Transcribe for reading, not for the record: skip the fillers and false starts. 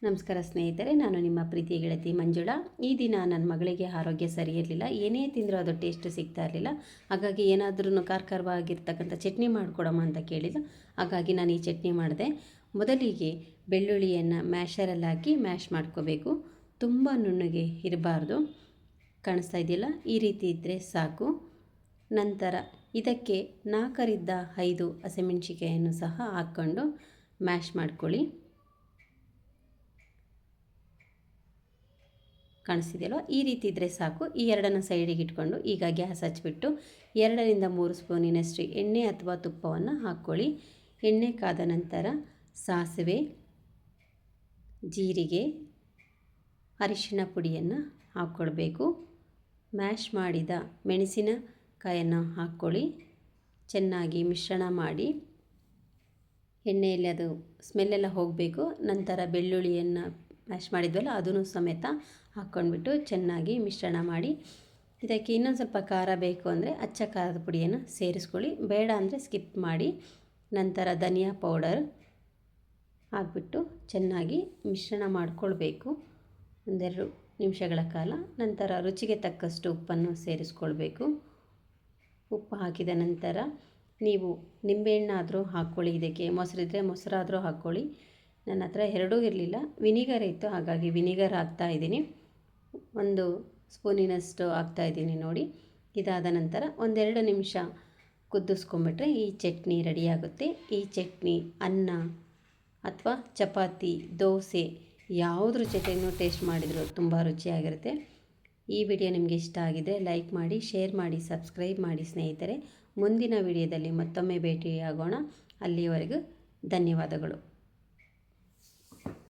ನಮಸ್ಕಾರ ಸ್ನೇಹಿತರೆ, ನಾನು ನಿಮ್ಮ ಪ್ರೀತಿಯ ಗೆಳತಿ ಮಂಜುಳಾ. ಈ ದಿನ ನನ್ನ ಮಗಳಿಗೆ ಆರೋಗ್ಯ ಸರಿ ಇರಲಿಲ್ಲ. ಏನೇ ತಿಂದರೂ ಅದು ಟೇಸ್ಟ್ ಸಿಗ್ತಾ ಇರಲಿಲ್ಲ. ಹಾಗಾಗಿ ಏನಾದ್ರೂ ಖಾರವಾಗಿರ್ತಕ್ಕಂಥ ಚಟ್ನಿ ಮಾಡಿಕೊಡಮ್ಮ ಅಂತ ಕೇಳಿದ. ಹಾಗಾಗಿ ನಾನು ಈ ಚಟ್ನಿ ಮಾಡಿದೆ. ಮೊದಲಿಗೆ ಬೆಳ್ಳುಳ್ಳಿಯನ್ನು ಮ್ಯಾಶರಲ್ಲಿ ಹಾಕಿ ಮ್ಯಾಶ್ ಮಾಡ್ಕೋಬೇಕು. ತುಂಬ ನುಣ್ಣಗೆ ಇರಬಾರ್ದು. ಕಾಣಿಸ್ತಾ ಇದೆಯಲ್ಲ, ಈ ರೀತಿ ಇದ್ದರೆ ಸಾಕು. ನಂತರ ಇದಕ್ಕೆ 4ರಿಂದ 5 ಹಸಿಮೆಣಸಿಕಾಯನ್ನು ಸಹ ಹಾಕ್ಕೊಂಡು ಮ್ಯಾಶ್ ಮಾಡ್ಕೊಳ್ಳಿ. ಕಾಣಿಸ್ತಿದೆಯಲ್ವ, ಈ ರೀತಿ ಇದ್ದರೆ ಸಾಕು. ಈ ಎರಡನ್ನು ಸೈಡಿಗೆ ಇಟ್ಕೊಂಡು ಈಗ ಗ್ಯಾಸ್ ಹಚ್ಚಿಬಿಟ್ಟು 2ರಿಂದ 3 ಸ್ಪೂನಿನಷ್ಟು ಎಣ್ಣೆ ಅಥವಾ ತುಪ್ಪವನ್ನು ಹಾಕ್ಕೊಳ್ಳಿ. ಎಣ್ಣೆ ಕಾದ ನಂತರ ಸಾಸಿವೆ, ಜೀರಿಗೆ, ಅರಿಶಿನ ಪುಡಿಯನ್ನು ಹಾಕ್ಕೊಳ್ಬೇಕು. ಮ್ಯಾಶ್ ಮಾಡಿದ ಮೆಣಸಿನಕಾಯನ್ನು ಹಾಕ್ಕೊಳ್ಳಿ. ಚೆನ್ನಾಗಿ ಮಿಶ್ರಣ ಮಾಡಿ ಎಣ್ಣೆಯಲ್ಲಿ ಅದು ಸ್ಮೆಲ್ಲೆಲ್ಲ ಹೋಗಬೇಕು. ನಂತರ ಬೆಳ್ಳುಳ್ಳಿಯನ್ನು ಮ್ಯಾಶ್ ಮಾಡಿದ್ವಲ್ಲ ಅದನ್ನು ಸಮೇತ ಹಾಕ್ಕೊಂಡ್ಬಿಟ್ಟು ಚೆನ್ನಾಗಿ ಮಿಶ್ರಣ ಮಾಡಿ. ಇದಕ್ಕೆ ಇನ್ನೊಂದು ಸ್ವಲ್ಪ ಖಾರ ಬೇಕು ಅಂದರೆ ಅಚ್ಚ ಖಾರದ ಪುಡಿಯನ್ನು ಸೇರಿಸ್ಕೊಳ್ಳಿ, ಬೇಡ ಅಂದರೆ ಸ್ಕಿಪ್ ಮಾಡಿ. ನಂತರ ಧನಿಯಾ ಪೌಡರ್ ಹಾಕ್ಬಿಟ್ಟು ಚೆನ್ನಾಗಿ ಮಿಶ್ರಣ ಮಾಡಿಕೊಳ್ಬೇಕು 1-2 ನಿಮಿಷಗಳ ಕಾಲ. ನಂತರ ರುಚಿಗೆ ತಕ್ಕಷ್ಟು ಉಪ್ಪನ್ನು ಸೇರಿಸ್ಕೊಳ್ಬೇಕು. ಉಪ್ಪು ಹಾಕಿದ ನಂತರ ನೀವು ನಿಂಬೆಹಣ್ಣಾದರೂ ಹಾಕ್ಕೊಳ್ಳಿ. ಇದಕ್ಕೆ ಮೊಸರಿದ್ದರೆ ಮೊಸರಾದರೂ ಹಾಕ್ಕೊಳ್ಳಿ. ನನ್ನ ಹತ್ರ ಎರಡೂ ಇರಲಿಲ್ಲ, ವಿನಿಗರ್ ಇತ್ತು, ಹಾಗಾಗಿ ವಿನಿಗರ್ ಹಾಕ್ತಾಯಿದ್ದೀನಿ. 1 ಸ್ಪೂನಿನಷ್ಟು ಹಾಕ್ತಾಯಿದ್ದೀನಿ ನೋಡಿ. ಇದಾದ ನಂತರ 1-2 ನಿಮಿಷ ಕುದಿಸ್ಕೊಂಬಿಟ್ರೆ ಈ ಚಟ್ನಿ ರೆಡಿಯಾಗುತ್ತೆ. ಈ ಚಟ್ನಿ ಅನ್ನ ಅಥವಾ ಚಪಾತಿ, ದೋಸೆ ಯಾವುದ್ರ ಜೊತೆಗೂ ಟೇಸ್ಟ್ ಮಾಡಿದರೂ ತುಂಬ ರುಚಿಯಾಗಿರುತ್ತೆ. ಈ ವಿಡಿಯೋ ನಿಮಗೆ ಇಷ್ಟ ಆಗಿದ್ದರೆ ಲೈಕ್ ಮಾಡಿ, ಶೇರ್ ಮಾಡಿ, ಸಬ್ಸ್ಕ್ರೈಬ್ ಮಾಡಿ ಸ್ನೇಹಿತರೆ. ಮುಂದಿನ ವಿಡಿಯೋದಲ್ಲಿ ಮತ್ತೊಮ್ಮೆ ಭೇಟಿಯಾಗೋಣ. ಅಲ್ಲಿಯವರೆಗೂ ಧನ್ಯವಾದಗಳು.